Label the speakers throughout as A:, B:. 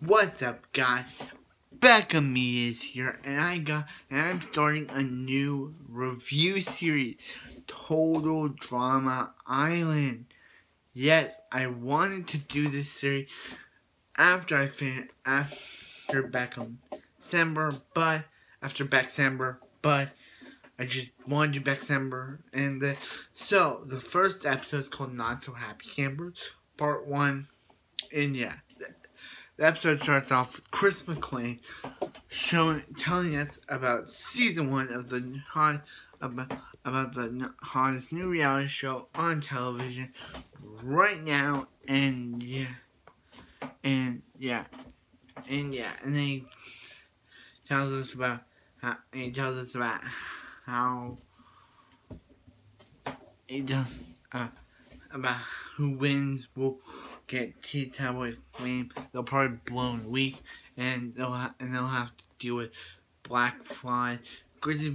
A: What's up, guys? Becca Me is here, and I'm starting a new review series, Total Drama Island. Yes, I wanted to do this series after Beckhamber, but I just wanted to do Beckhamber, and so the first episode is called Not So Happy Campers, Part 1, and yeah. The episode starts off with Chris McClain telling us about season 1 of the about the hottest new reality show on television right now, and then he tells us about how about who wins will get Tea Tabloid fame. They'll probably blow in a week, and they'll have to deal with black flies, grizzly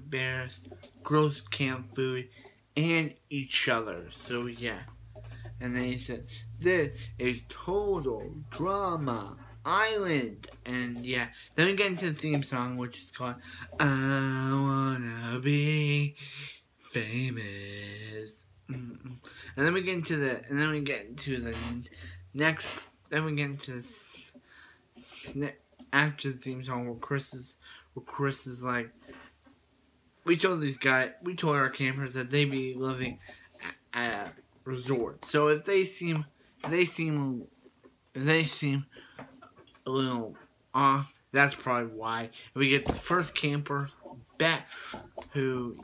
A: bears, gross camp food, and each other. So yeah, and then he said, "This is Total Drama Island," and yeah. Then we get into the theme song, which is called "I Wanna Be Famous." And then we get into the next. Then we get into this after the theme song where Chris is like, we told our campers that they be living at a resort. So if they seem a little off, that's probably why. And we get the first camper, Beth, who.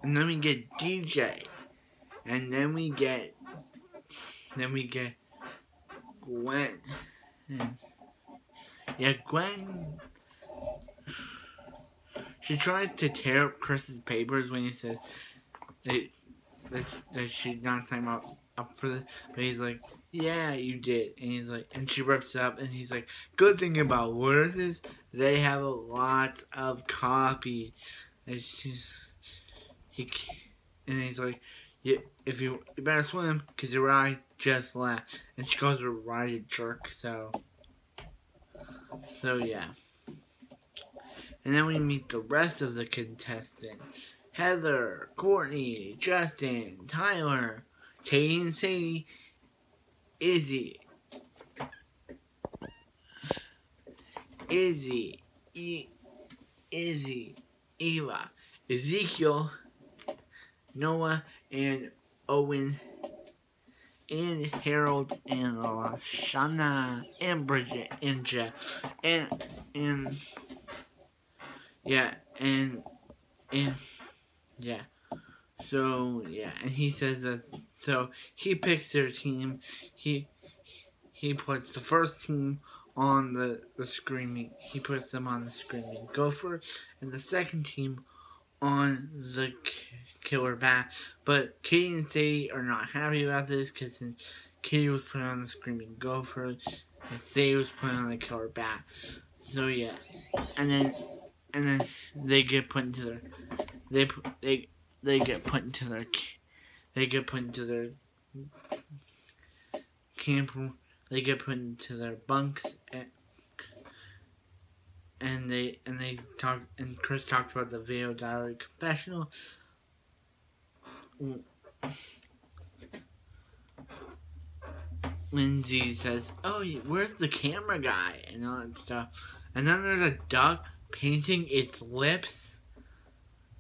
A: And then we get DJ. And then we get Gwen. Yeah, Gwen. She tries to tear up Chris's papers when he says that she's not signed up for this. But he's like, yeah, you did. And he's like, and she rips it up, and he's like, good thing about Worth is they have a lot of copies. And he's like, yeah, if you better swim, because your ride just left. And she calls her ride a jerk, so yeah. And then we meet the rest of the contestants. Heather, Courtney, Justin, Tyler, Katie and Sadie, Izzy, Eva, Ezekiel, Noah, and Owen, and Harold, and Shauna, and Bridget, and Jeff, and so yeah, and he says that, so he picks their team. He puts the first team on the screaming. He puts them on the screaming gopher, and the second team on the killer bat. But Katie and Sadie are not happy about this, because Katie was put on the screaming gopher, and Sadie was put on the killer bat. So yeah, and then they get put into their they get put into their camper. They get put into their bunks, and they talk. And Chris talks about the video diary confessional. Lindsay says, "Oh, where's the camera guy?" and all that stuff. And then there's a duck painting its lips.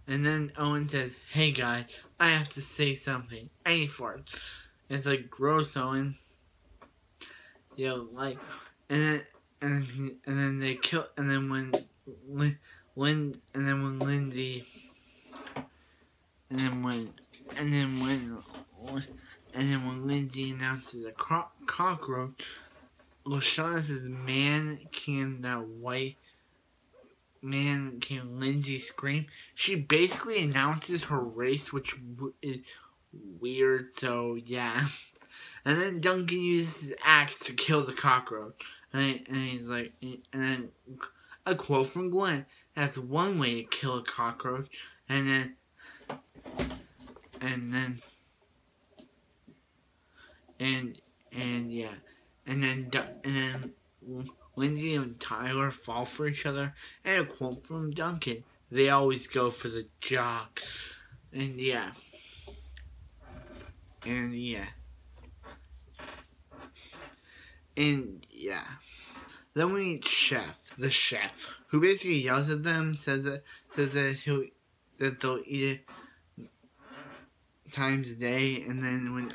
A: And then Owen says, "Hey guys, I have to say something." And he farts. It's like, gross, Owen. Like, and then they kill. And then when Lindsay, when Lindsay announces a cockroach, LaShawn says, "Man, can Lindsay scream?" She basically announces her race, which is weird, so yeah. And then Duncan uses his axe to kill the cockroach. And he's like, and then a quote from Gwen, "That's one way to kill a cockroach." And Tyler fall for each other, and a quote from Duncan: "They always go for the job." And yeah. And yeah. Then we meet the chef, who basically yells at them, says that they'll eat it times a day, and then when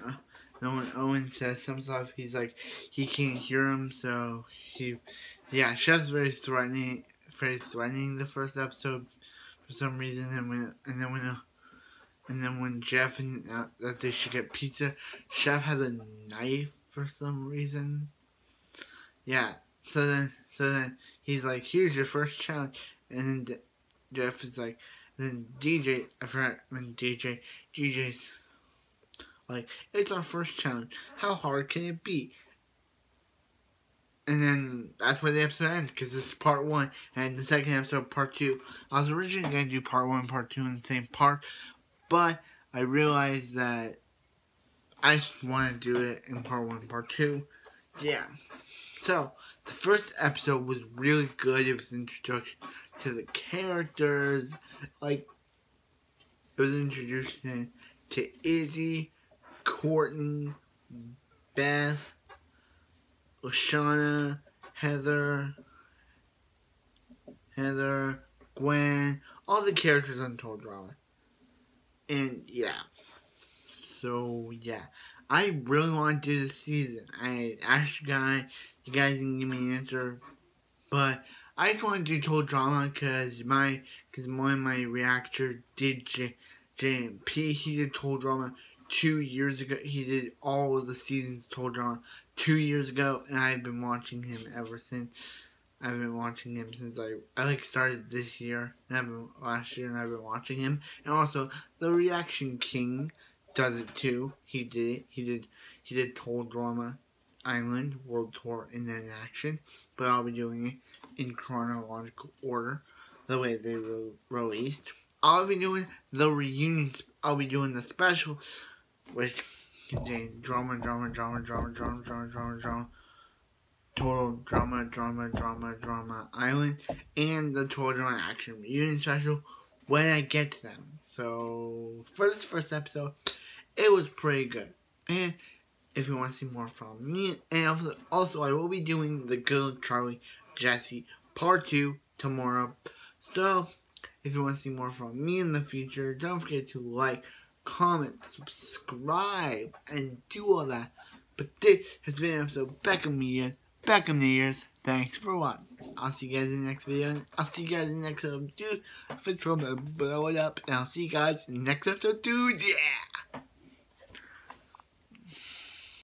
A: Owen says some stuff, he's like, he can't hear him, so chef's very threatening the first episode for some reason, and then when Jeff and that they should get pizza, Chef has a knife for some reason. Yeah. So then he's like, "Here's your first challenge," and then Jeff is like, then DJ, I forgot when DJ's like, "It's our first challenge. How hard can it be?" And then that's where the episode ends, because this is part 1, and the second episode, part 2. I was originally going to do part 1 and part 2 in the same part, but I realized that I just want to do it in part 1 and part 2. Yeah. So, the first episode was really good. It was an introduction to the characters. Like, it was introducing to Izzy, Courtney, Beth, Lashana, Heather, Gwen, all the characters on Total Drama. And yeah. So, yeah. I really want to do this season. I asked you guys didn't give me an answer, but I just want to do Total Drama because one of my reactors did JMP. He did Total Drama 2 years ago. He did all of the seasons of Total Drama 2 years ago, and I've been watching him ever since. I've been watching him since I started this year, and last year, and I've been watching him. And also, the Reaction King does it too. He did it. He did Total Drama Island World Tour in an action, but I'll be doing it in chronological order, the way they were released. I'll be doing the reunions. I'll be doing the special, which contains drama, Total Drama Island, and the Total Drama Action Reunion special when I get to them. So for this first episode, it was pretty good. And if you want to see more from me, and also I will be doing the Good Charlie Jesse part 2 tomorrow. So if you want to see more from me in the future, don't forget to like, comment, subscribe, and do all that. But this has been an episode of Beckham Medias. Thanks for watching. I'll see you guys in the next video. I'll see you guys in the next episode. Blow it up. And I'll see you guys in the next episode. Dude, yeah!